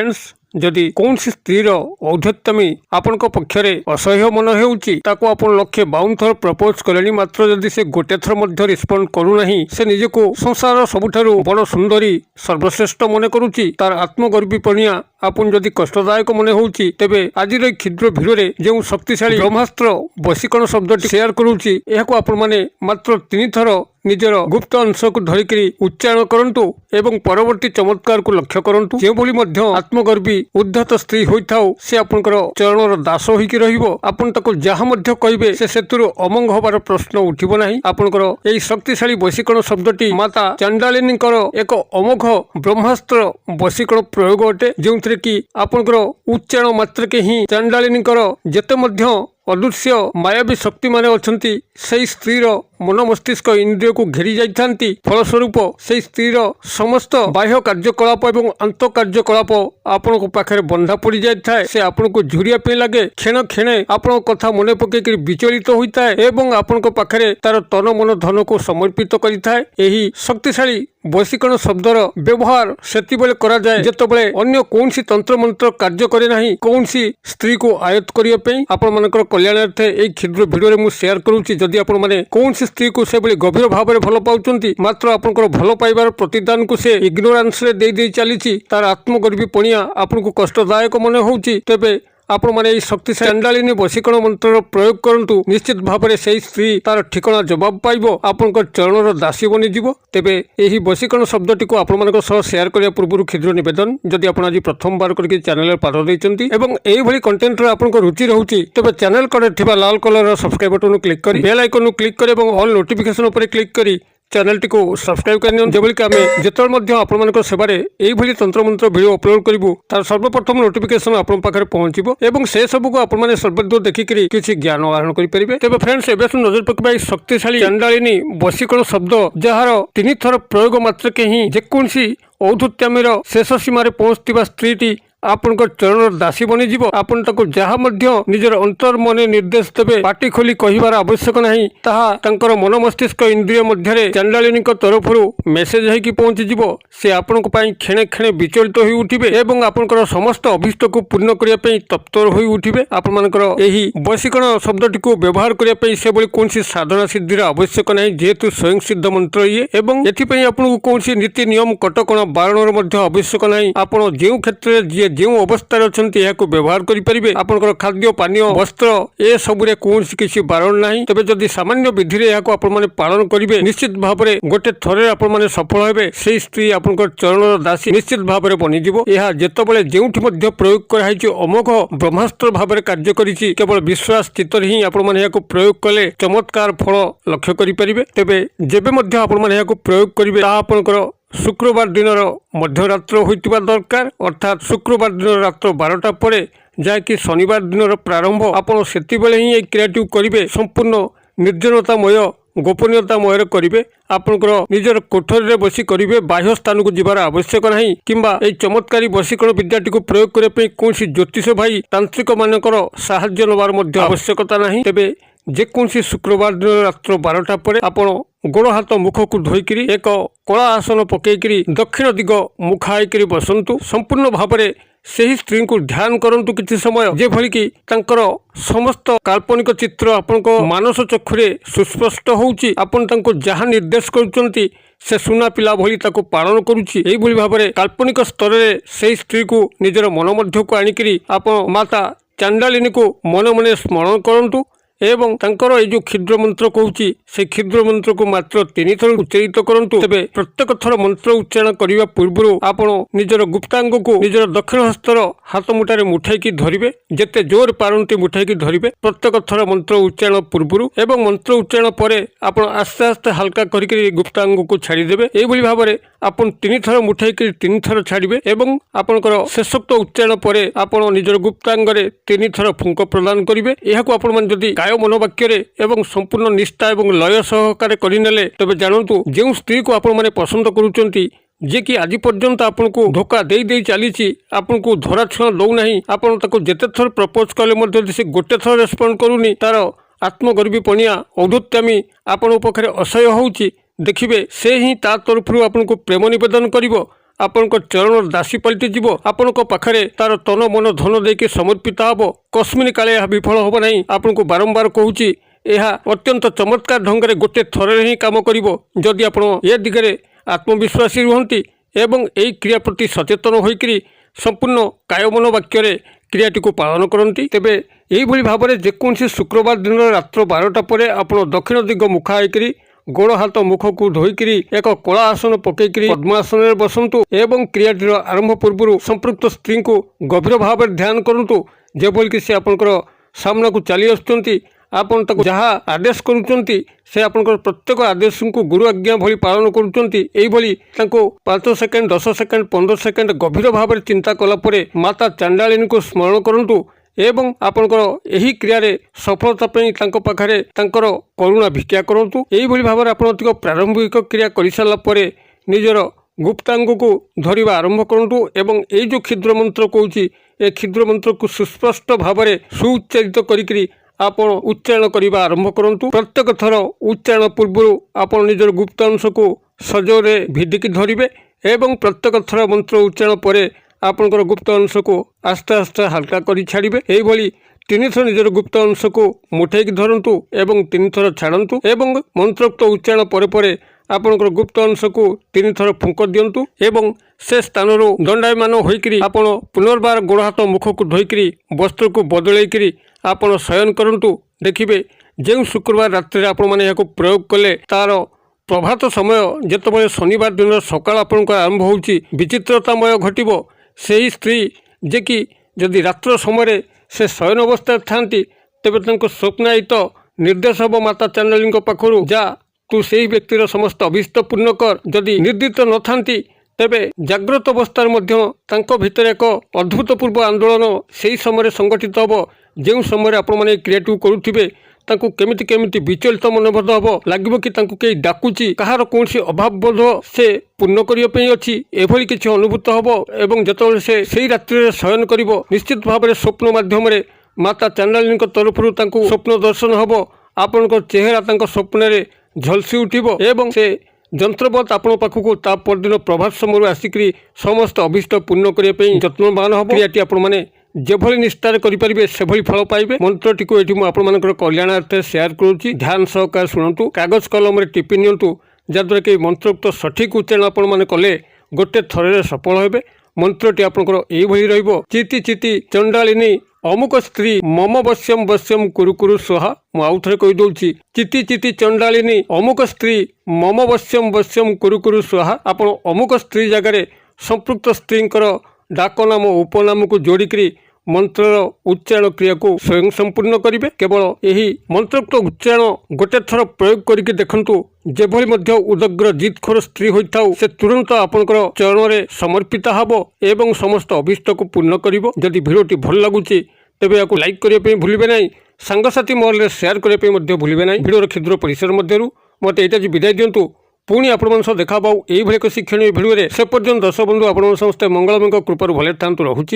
Friends जदि कौन स्त्रीर औद्धत्यमी आपण पक्षरे असह्य मन होउची ताको आपण लक्षे 52 थर प्रपोज कलेनी मात्र जदि से गोटे थर मध्य रिस्पॉन्ड करू नहीं से निजको संसार सबुठारु बड़ सुंदरी सर्वश्रेष्ठ मन करुची तार आत्मगर्वीपणिया आपन जदि कष्टदायक मन होउची तेबे आजिर क्षुद्र भिडरे जो शक्तिशाली ब्रह्मास्त्र वशीकरण शब्दटी शेयर करूची एहाको आपण माने मात्र 3 थर निजर गुप्त अंश को धरिकी उच्चारण करंतु एवं परवर्ती चमत्कार को लक्ष्य करंतु जे भली मध्य आत्मगर्वी उद्धत स्त्री होइथाउ से आपनकर चरणर दास होइकी रहिबो आपन ताको जहा मध्य कहिबे से सेतुरु अमंग होबार प्रश्न उठिबो नाही आपनकर एई शक्तिशाली वशीकरण शब्दटी माता चंडालिनीकर एक अमोघ ब्रह्मास्त्र वशीकरण प्रयोग अटे जोंथरे कि आपनकर उच्चारण मात्र के ही चंडालिनीकर जेते मध्य अदृश्य मायावी शक्ति माने अछंती सेई स्त्रीर मन मस्तिष्क इंद्रिय को घेरी जाइथांती फलस्वरूप से स्त्रीर समस्त बाह्य कार्यकलाप एवं अंत कार्यकलाप आपण को पाखरे बंधा पड़ी जाए से आपण को झुरिया पे लगे क्षण क्षणे आपण कथा मन पकई विचलित होता है एवं आपण को पाखरे तार तन मन धन को समर्पित करिथाए एही शक्तिशाली वशीकरण शब्दर व्यवहार सेति बेले करा जाए जेतबेले अन्य कोनसी तंत्र मंत्र कार्य करे नाही कोनसी स्त्री को आयत्त करिया पे आपण मानकर कल्याणार्थे एई क्षुद्र वीडियो रे मु शेयर करूची जदि आपण माने कोनसी स्त्री को से बड़ी गभीर भाव में भल पाउचंती मात्र आपनकर भल पाइबार प्रतिदान को से इग्नोरेंस रे दे चलीची तार आत्मगर्वीपणिया आपन को कष्टदायक मन होउची तेबे आपण माने शक्ति चंडालिनी वशीकरण मंत्र प्रयोग करंतु निश्चित भाव में से स्त्री तार ठिकाना जवाब पाइबो आपनकर चरणर दासी बनी जीवो तेबे एही वशीकरण शब्दटी को आपण मानक सह शेयर करिया पूर्व क्षुद्र निवेदन जदि आपण आज प्रथम बार करके चैनल पाद दैचंती एवं एही भली कंटेंट रे आपण को रुचि रहउची तेबे चैनल कड़े थिबा लाल कलर सब्सक्राइब बटन क्लिक करी बेल आइकन नु क्लिक करी एवं ऑल नोटिफिकेशन ऊपर क्लिक करी चैनल टी को सब्सक्राइब करनी जेबल कि आम जिते आपण सेवारे यही तंत्र मंत्र वीडियो अपलोड करूँ तार सर्वप्रथम नोटिफिकेशन आपण पाखे पहुंचो एवं से सब को आपने सर्वदूर देखिकी किसी ज्ञान आहरण करेंगे तेज फ्रेंड्स एवं नजर पकड़ा शक्तिशाली चंडालिनी वशीकरण शब्द जार 3 थर प्रयोग मात्र के ही जेकोसी औद्धत्यामीर शेष सीमार पहुंचता स्त्री आपनकर चरण दासी बनी जीव आपन ताको जहा मध्य निजर अंतर मने निर्देश देबे पाटी खोली कहिबार आवश्यक नाही ताहा तांकर मन मस्तिष्क इंद्रिय मध्यरे चंडालिनी तरफरु मेसेज है कि पहुंची जीव से आपन को पाई खेणे खेणे विचलित होई उठिबे एवं आपनकर समस्त अभिष्ट को पूर्ण करिया पई तत्पर होई उठिबे आपन मानकर एही वशीकरण शब्दटी को व्यवहार करिया पई से बली कोनसी साधना सिद्धिर आवश्यक नाही जेतु स्वयं सिद्ध मंत्र ये एवं एथि पई आपन को कोनसी नीति नियम कटकणा बारणर मध्य आवश्यक नाही आपन जेउ क्षेत्र जे जो अवस्था अच्छी व्यवहार करेंगे आपंकर खाद्य पानीय वस्त्र ए सबुरे कौन किसी बारण ना तेज जदि सामान्य विधि आपने पालन करेंगे निश्चित भाव में गोटे थरे आपने सफल हेबे से स्त्री आपंकर चरण दासी निश्चित भाव में बनीजिव यह जितेबाला जो प्रयोग कराई अमोघ ब्रह्मास्त्र भाव में कार्य करिछि केवल विश्वास चित्त ही आपने प्रयोग कले चमत्कार फल लक्ष्य करेंगे तेज जेबे आपने प्रयोग करेंगे आपंकर शुक्रवार दिन मध्यरात्र होइतिबा दरकार अर्थात शुक्रवार दिन रात्र 12टा पर जहाँकि शनिवार दिन प्रारंभ आपड़ से ही क्रिएटिव करेंगे संपूर्ण निर्जनतामय गोपनीयतामय करेंगे आपंकर निजर कोठरी बसी करेंगे बाह्य स्थान को जीवार आवश्यक नहीं किंबा ए चमत्कारी वशीकरण विद्याटी को प्रयोग करने कौन ज्योतिष भाई तांत्रिक मानकर साहाय्य नबार आवश्यकता नहीं तेबे जेकोसी शुक्रवार दिन रात्र 12टा पर आपण गोड़ हाथ मुख को धोईकरी एक कला आसन पकईकरी दक्षिण दिग मुखाईकरी बसंतु संपूर्ण भाव में सही स्त्री को ध्यान करंतु किछि समय जे भली कि तांकर समस्त काल्पनिक चित्र आपण को मानस चक्षुरे सुस्पष्ट होउची आपण तांको जहा निर्देश करूचंती से सुना पिला भली ताको पालन करूची एई भली भाव में काल्पनिक स्तर रे सही स्त्री को निजर मन मध्य को आनिकरी आपण माता चंडालिनी को मन मने स्मरण करंतु एवं तांकर जो क्षुद्र मंत्र कहूची से क्षुद्र मंत्र को मात्र 3 थर उच्चारित करंतु तेबे प्रत्येक थर मंत्र उच्चारण करने पूर्व आपण निजर गुप्तांग को निजर दक्षिण हस्तर हाथ मुठारे मुठाई धरिबे जेते जोर पारंती मुठाई धरिबे प्रत्येक थर मंत्र उच्चारण पूर्व एवं मंत्र उच्चारण पर आपण आस्ते आस्ते हल्का करिक गुप्तांग को छाड़ीदेवे एभली भाव में आपण 3 थर मुठाई 3 थर छाड़ीबे एवं आपनकर शेषोक्त उच्चारण पर आपण निजर गुप्तांग रे 3 थर फुंक प्रदान करिवे एहाको आपण मन जदी मनोवाक्य एवं संपूर्ण निष्ठा एवं लय सहकार करने तेज जानतु जो स्त्री को आपण मैंने पसंद करुँच जे कि आज पर्यंत आपन को धोखा दे दे चली आपन को धरा छुआ दौना आपन जेते थर प्रपोज कले से गोटे थर रेस्पॉन्ड करूनी तार आत्मगर्वीपणिया औद्धत्यामी आपण पाखे असह्य होउची देखिबे से ही ता तरफ आपन को प्रेम निवेदन करिवो ଆପଣଙ୍କ ଚରଣ ଦାସୀ ପାଲଟିଯିବ। ଆପଣଙ୍କ ପାଖରେ ତାର ତନ ମନ ଧନ ଦେଇକି ସମର୍ପିତ ହେବ। କସ୍ମିନ୍ କାଳେ ଏହା ବିଫଳ ହେବ ନାହିଁ। ଆପଣଙ୍କୁ ବାରମ୍ବାର କହୁଛି, ଏହା ଅତ୍ୟନ୍ତ ଚମତ୍କାର ଢଙ୍ଗରେ ଗୋଟେ ଥରରେ ହିଁ କାମ କରିବ। ଯଦି ଆପଣ ଏ ଦିଗରେ ଆତ୍ମବିଶ୍ୱାସୀ ରୁହନ୍ତି ଏବଂ ଏହି କ୍ରିୟା ପ୍ରତି ସଚେତନ ହୋଇକରି ସମ୍ପୂର୍ଣ୍ଣ କାୟମନ ବାକ୍ୟରେ କ୍ରିୟାଟିକୁ ପାଳନ କରନ୍ତି, ତେବେ ଏହିଭଳି ଭାବରେ ଯେକୌଣସି ଶୁକ୍ରବାର ଦିନର ରାତ୍ର 12ଟା ପରେ ଆପଣ ଦକ୍ଷିଣ ଦିଗ ମୁଖା ହୋଇକରି ଗୋଡ଼ ହାତ ମୁଖକୁ ଧୋଇକରି ଏକ କଳା ଆସନ ପକାଇକରି ପଦ୍ମାସନରେ ବସନ୍ତୁ ଏବଂ କ୍ରିୟାଟିର ଆରମ୍ଭ ପୂର୍ବରୁ ସମ୍ପୃକ୍ତ ସ୍ତ୍ରୀଙ୍କୁ ଗଭୀର ଭାବରେ ଧ୍ୟାନ କରନ୍ତୁ, ଯେଭଳିକି ସେ ଆପଣଙ୍କର ସାମ୍ନାକୁ ଚାଲି ଆସୁଛନ୍ତି। ଆପଣ ତାକୁ ଯାହା ଆଦେଶ କରୁଛନ୍ତି ସେ ଆପଣଙ୍କର ପ୍ରତ୍ୟେକ ଆଦେଶକୁ ଗୁରୁ ଆଜ୍ଞା ଭଳି ପାଳନ କରୁଛନ୍ତି। ଏଇଭଳି ତାଙ୍କୁ 5 ସେକେଣ୍ଡ 10 ସେକେଣ୍ଡ 15 ସେକେଣ୍ଡ ଗଭୀର ଭାବରେ ଚିନ୍ତା କଲା ପରେ ମାତା ଚାଣ୍ଡାଳିନୀଙ୍କୁ ସ୍ମରଣ କରନ୍ତୁ ଏବଂ ଆପଣଙ୍କର ଏହି କ୍ରିୟାରେ ସଫଳତା ପାଇଁ ତାଙ୍କ ପାଖରେ ତାଙ୍କର କରୁଣା ଭିକ୍ଷା କରନ୍ତୁ। ଏହିଭଳି ଭାବରେ ଆପଣ ଅଧିକ ପ୍ରାରମ୍ଭିକ କ୍ରିୟା କରିସାରିଲା ପରେ ନିଜର ଗୁପ୍ତାଙ୍ଗକୁ ଧରିବା ଆରମ୍ଭ କରନ୍ତୁ ଏବଂ ଏଇ ଯେଉଁ କ୍ଷୁଦ୍ର ମନ୍ତ୍ର କହୁଛି ଏ କ୍ଷୁଦ୍ର ମନ୍ତ୍ରକୁ ସୁସ୍ପଷ୍ଟ ଭାବରେ ସୁଉଚ୍ଚାରିତ କରିକିରି ଆପଣ ଉଚ୍ଚାରଣ କରିବା ଆରମ୍ଭ କରନ୍ତୁ। ପ୍ରତ୍ୟେକ ଥର ଉଚ୍ଚାରଣ ପୂର୍ବରୁ ଆପଣ ନିଜର ଗୁପ୍ତ ଅଂଶକୁ ସଜୋରେ ଭିଡ଼ିକି ଧରିବେ ଏବଂ ପ୍ରତ୍ୟେକ ଥର ମନ୍ତ୍ର ଉଚ୍ଚାରଣ ପରେ ଆପଣଙ୍କର ଗୁପ୍ତ ଅଂଶକୁ ଆସ୍ତେ ଆସ୍ତେ ହାଲକା କରି ଛାଡ଼ିବେ। ଏହିଭଳି 3 ଥର ନିଜର ଗୁପ୍ତ ଅଂଶକୁ ମୁଠେଇକି ଧରନ୍ତୁ ଏବଂ 3 ଥର ଛାଡ଼ନ୍ତୁ ଏବଂ ମନ୍ତ୍ରୋକ୍ତ ଉଚ୍ଚାରଣ ପରେ ପରେ ଆପଣଙ୍କର ଗୁପ୍ତ ଅଂଶକୁ 3 ଥର ଫୁଙ୍କ ଦିଅନ୍ତୁ ଏବଂ ସେ ସ୍ଥାନରୁ ଦଣ୍ଡାୟମାନ ହୋଇକରି ଆପଣ ପୁନର୍ବାର ଗୋଡ଼ ହାତ ମୁଖକୁ ଧୋଇକରି ବସ୍ତ୍ରକୁ ବଦଳେଇକରି ଆପଣ ଶୟନ କରନ୍ତୁ। ଦେଖିବେ ଯେଉଁ ଶୁକ୍ରବାର ରାତ୍ରିରେ ଆପଣମାନେ ଏହାକୁ ପ୍ରୟୋଗ କଲେ ତାର ପ୍ରଭାତ ସମୟ ଯେତେବେଳେ ଶନିବାର ଦିନର ସକାଳ ଆପଣଙ୍କର ଆରମ୍ଭ ହେଉଛି ବିଚିତ୍ରତାମୟ ଘଟିବ। ସେହି ସ୍ତ୍ରୀ ଯେ କି ଯଦି ରାତ୍ର ସମୟରେ ସେ ଶୟନ ଅବସ୍ଥାରେ ଥାନ୍ତି ତେବେ ତାଙ୍କୁ ସ୍ୱପ୍ନାୟିତ ନିର୍ଦ୍ଦେଶ ହେବ ମାତା ଚାଣ୍ଡାଳୀଙ୍କ ପାଖରୁ, ଯା ତୁ ସେହି ବ୍ୟକ୍ତିର ସମସ୍ତ ଅଭୀଷ୍ଟ ପୂର୍ଣ୍ଣ କର। ଯଦି ନିର୍ଦ୍ଦିଷ୍ଟ ନଥାନ୍ତି ତେବେ ଜାଗ୍ରତ ଅବସ୍ଥାରେ ମଧ୍ୟ ତାଙ୍କ ଭିତରେ ଏକ ଅଦ୍ଭୁତପୂର୍ବ ଆନ୍ଦୋଳନ ସେହି ସମୟରେ ସଂଗଠିତ ହେବ। ଯେଉଁ ସମୟରେ ଆପଣମାନେ ଏହି କ୍ରିୟାଟିକୁ କରୁଥିବେ ତାଙ୍କୁ କେମିତି ବିଚଳିତ ମନୋବୋଧ ହେବ, ଲାଗିବ କି ତାଙ୍କୁ କେହି ଡାକୁଛି, କାହାର କୌଣସି ଅଭାବ ବୋଧ ସେ ପୂର୍ଣ୍ଣ କରିବା ପାଇଁ ଅଛି, ଏଭଳି କିଛି ଅନୁଭୂତ ହେବ। ଏବଂ ଯେତେବେଳେ ସେ ସେହି ରାତ୍ରିରେ ଶୟନ କରିବ ନିଶ୍ଚିତ ଭାବରେ ସ୍ୱପ୍ନ ମାଧ୍ୟମରେ ମାତା ଚାଣ୍ଡାଳୀଙ୍କ ତରଫରୁ ତାଙ୍କୁ ସ୍ୱପ୍ନ ଦର୍ଶନ ହେବ। ଆପଣଙ୍କ ଚେହେରା ତାଙ୍କ ସ୍ୱପ୍ନରେ ଝଲସି ଉଠିବ ଏବଂ ସେ ଯନ୍ତ୍ରବତ୍ ଆପଣଙ୍କ ପାଖକୁ ତା ପରଦିନ ପ୍ରଭାତ ସମୟରୁ ଆସିକରି ସମସ୍ତ ଅଭୀଷ୍ଟ ପୂର୍ଣ୍ଣ କରିବା ପାଇଁ ଯତ୍ନବାନ ହେବ। କ୍ରିୟାଟି ଆପଣମାନେ ଯେଭଳି ନିଷ୍ଠାରେ କରିପାରିବେ ସେଭଳି ଫଳ ପାଇବେ। ମନ୍ତ୍ରଟିକୁ ଏଠି ମୁଁ ଆପଣମାନଙ୍କର କଲ୍ୟାଣାର୍ଥେ ସେୟାର କରୁଛି, ଧ୍ୟାନ ସହକାରେ ଶୁଣନ୍ତୁ, କାଗଜ କଲମରେ ଟିପି ନିଅନ୍ତୁ, ଯାହାଦ୍ୱାରା କି ମନ୍ତ୍ରୋକ୍ତ ସଠିକ୍ ଉଚ୍ଚାରଣ ଆପଣମାନେ କଲେ ଗୋଟେ ଥରରେ ସଫଳ ହେବେ। ମନ୍ତ୍ରଟି ଆପଣଙ୍କର ଏଇଭଳି ରହିବ, ଚିତି ଚିତି ଚଣ୍ଡାଳିନୀ ଅମୁକ ସ୍ତ୍ରୀ ମମ ବଶ୍ୟମ ବଶ୍ୟମ କୁରୁ କୁରୁ ସ୍ୱାହା। ମୁଁ ଆଉ ଥରେ କହିଦେଉଛି, ଚିତି ଚିତି ଚଣ୍ଡାଳିନୀ ଅମୁକ ସ୍ତ୍ରୀ ମମ ବଶ୍ୟମ ବଶ୍ୟମ କୁରୁ କୁରୁ ସ୍ୱାହା। ଆପଣ ଅମୁକ ସ୍ତ୍ରୀ ଜାଗାରେ ସମ୍ପୃକ୍ତ ସ୍ତ୍ରୀଙ୍କର ଡାକ ନାମ ଉପନାମକୁ ଯୋଡ଼ିକରି ମନ୍ତ୍ରର ଉଚ୍ଚାରଣ କ୍ରିୟାକୁ ସ୍ୱୟଂ ସମ୍ପୂର୍ଣ୍ଣ କରିବେ। କେବଳ ଏହି ମନ୍ତ୍ରୋକ୍ତ ଉଚ୍ଚାରଣ ଗୋଟେ ଥର ପ୍ରୟୋଗ କରିକି ଦେଖନ୍ତୁ, ଯେଭଳି ମଧ୍ୟ ଉଦଗ୍ର ଜିଦଖୋର ସ୍ତ୍ରୀ ହୋଇଥାଉ ସେ ତୁରନ୍ତ ଆପଣଙ୍କର ଚରଣରେ ସମର୍ପିତ ହେବ ଏବଂ ସମସ୍ତ ଅଭୀଷ୍ଟକୁ ପୂର୍ଣ୍ଣ କରିବ। ଯଦି ଭିଡ଼ିଓଟି ଭଲ ଲାଗୁଛି ତେବେ ଏହାକୁ ଲାଇକ୍ କରିବା ପାଇଁ ଭୁଲିବେ ନାହିଁ, ସାଙ୍ଗସାଥି ମହଲରେ ସେୟାର କରିବା ପାଇଁ ମଧ୍ୟ ଭୁଲିବେ ନାହିଁ। ଭିଡ଼ିଓର କ୍ଷୁଦ୍ର ପରିସର ମଧ୍ୟରୁ ମୋତେ ଏଇଟା ବିଦାୟ ଦିଅନ୍ତୁ। ପୁଣି ଆପଣମାନଙ୍କ ସହ ଦେଖା ହେବା ଏଇଭଳି ଏକ ଶିକ୍ଷଣୀୟ ଭିଡ଼ିଓରେ। ସେ ପର୍ଯ୍ୟନ୍ତ ଦର୍ଶକ ବନ୍ଧୁ ଆପଣମାନେ ସମସ୍ତେ ମଙ୍ଗଳମୟଙ୍କ କୃପାରୁ ଭଲରେ ଥାନ୍ତୁ। ରହୁଛି।